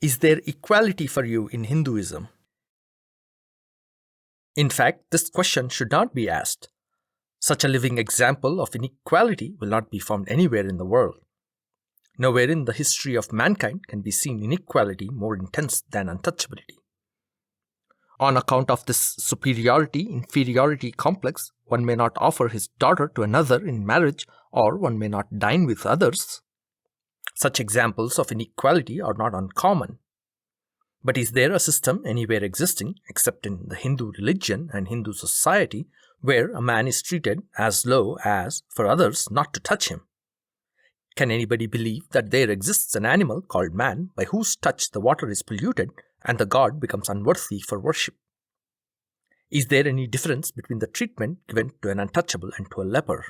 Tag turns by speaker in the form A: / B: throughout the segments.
A: Is there equality for you in Hinduism? In fact, this question should not be asked. Such a living example of inequality will not be found anywhere in the world. Nowhere in the history of mankind can be seen inequality more intense than untouchability. On account of this superiority-inferiority complex, one may not offer his daughter to another in marriage, or one may not dine with others. Such examples of inequality are not uncommon. But is there a system anywhere existing, except in the Hindu religion and Hindu society, where a man is treated as low as for others not to touch him? Can anybody believe that there exists an animal called man by whose touch the water is polluted and the god becomes unworthy for worship? Is there any difference between the treatment given to an untouchable and to a leper?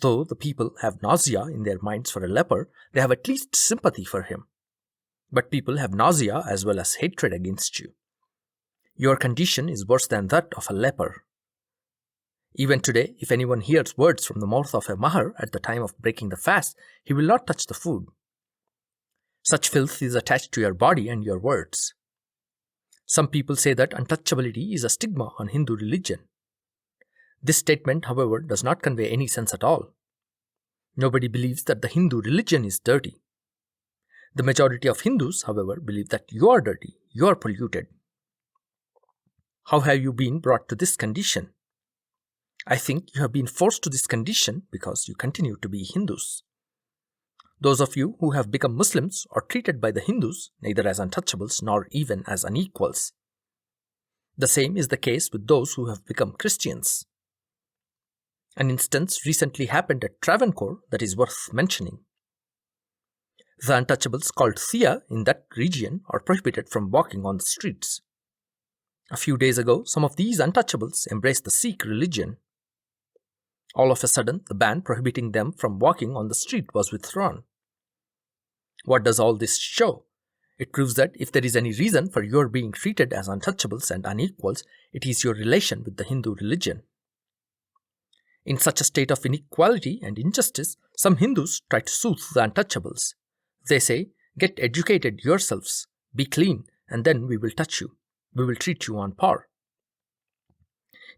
A: Though the people have nausea in their minds for a leper, they have at least sympathy for him. But people have nausea as well as hatred against you. Your condition is worse than that of a leper. Even today, if anyone hears words from the mouth of a mahar at the time of breaking the fast, he will not touch the food. Such filth is attached to your body and your words. Some people say that untouchability is a stigma on Hindu religion. This statement, however, does not convey any sense at all. Nobody believes that the Hindu religion is dirty. The majority of Hindus, however, believe that you are dirty, you are polluted. How have you been brought to this condition? I think you have been forced to this condition because you continue to be Hindus. Those of you who have become Muslims are treated by the Hindus neither as untouchables nor even as unequals. The same is the case with those who have become Christians. An instance recently happened at Travancore that is worth mentioning. The untouchables called Thia in that region are prohibited from walking on the streets. A few days ago, some of these untouchables embraced the Sikh religion. All of a sudden, the ban prohibiting them from walking on the street was withdrawn. What does all this show? It proves that if there is any reason for your being treated as untouchables and unequals, it is your relation with the Hindu religion. In such a state of inequality and injustice, some Hindus try to soothe the untouchables. They say, "Get educated yourselves, be clean, and then we will touch you. We will treat you on par."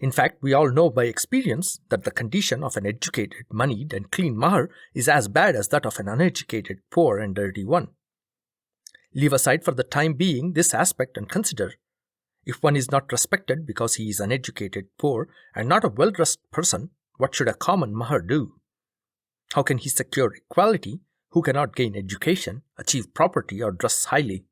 A: In fact, we all know by experience that the condition of an educated, moneyed, and clean mahar is as bad as that of an uneducated, poor, and dirty one. Leave aside for the time being this aspect and consider, if one is not respected because he is uneducated, poor, and not a well-dressed person, what should a common mahar do? How can he secure equality who cannot gain education, achieve property, or dress highly?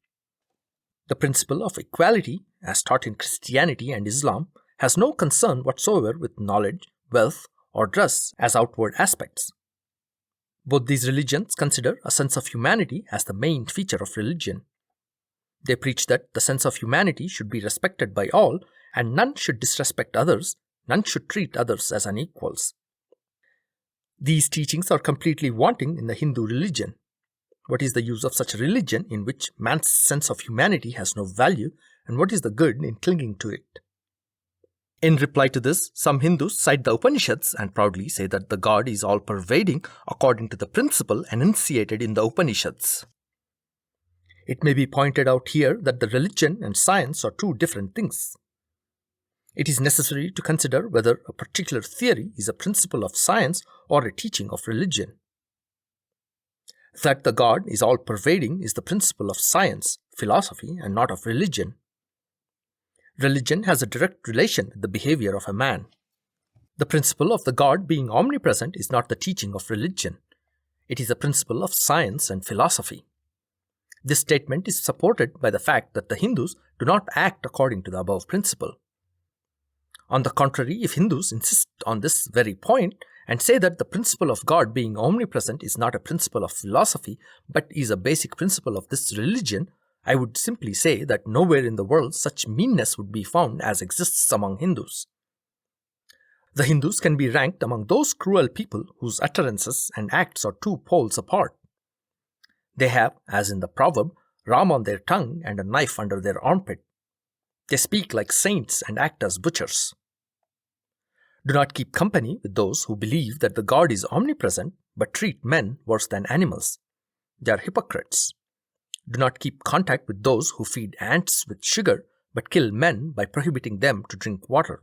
A: The principle of equality, as taught in Christianity and Islam, has no concern whatsoever with knowledge, wealth, or dress as outward aspects. Both these religions consider a sense of humanity as the main feature of religion. They preach that the sense of humanity should be respected by all, and none should disrespect others, none should treat others as unequals. These teachings are completely wanting in the Hindu religion. What is the use of such a religion in which man's sense of humanity has no value, and what is the good in clinging to it? In reply to this, some Hindus cite the Upanishads and proudly say that the God is all-pervading according to the principle enunciated in the Upanishads. It may be pointed out here that the religion and science are two different things. It is necessary to consider whether a particular theory is a principle of science or a teaching of religion. That the God is all-pervading is the principle of science, philosophy, and not of religion. Religion has a direct relation with the behavior of a man. The principle of the God being omnipresent is not the teaching of religion. It is a principle of science and philosophy. This statement is supported by the fact that the Hindus do not act according to the above principle. On the contrary, if Hindus insist on this very point and say that the principle of God being omnipresent is not a principle of philosophy but is a basic principle of this religion, I would simply say that nowhere in the world such meanness would be found as exists among Hindus. The Hindus can be ranked among those cruel people whose utterances and acts are two poles apart. They have, as in the proverb, ram on their tongue and a knife under their armpit. They speak like saints and act as butchers. Do not keep company with those who believe that the God is omnipresent but treat men worse than animals. They are hypocrites. Do not keep contact with those who feed ants with sugar but kill men by prohibiting them to drink water.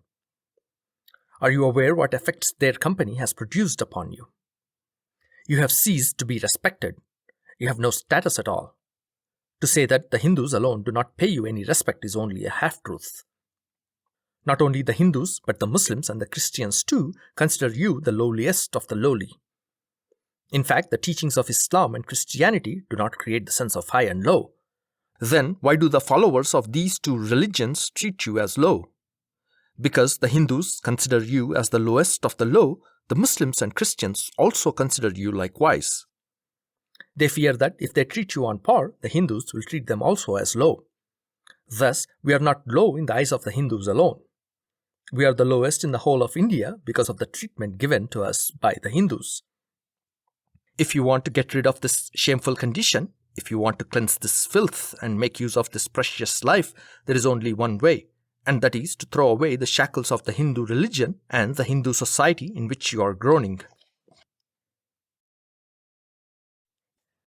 A: Are you aware what effects their company has produced upon you? You have ceased to be respected. You have no status at all. To say that the Hindus alone do not pay you any respect is only a half-truth. Not only the Hindus, but the Muslims and the Christians too consider you the lowliest of the lowly. In fact, the teachings of Islam and Christianity do not create the sense of high and low. Then why do the followers of these two religions treat you as low? Because the Hindus consider you as the lowest of the low, the Muslims and Christians also consider you likewise. They fear that if they treat you on par, the Hindus will treat them also as low. Thus, we are not low in the eyes of the Hindus alone. We are the lowest in the whole of India because of the treatment given to us by the Hindus. If you want to get rid of this shameful condition, if you want to cleanse this filth and make use of this precious life, there is only one way, and that is to throw away the shackles of the Hindu religion and the Hindu society in which you are groaning.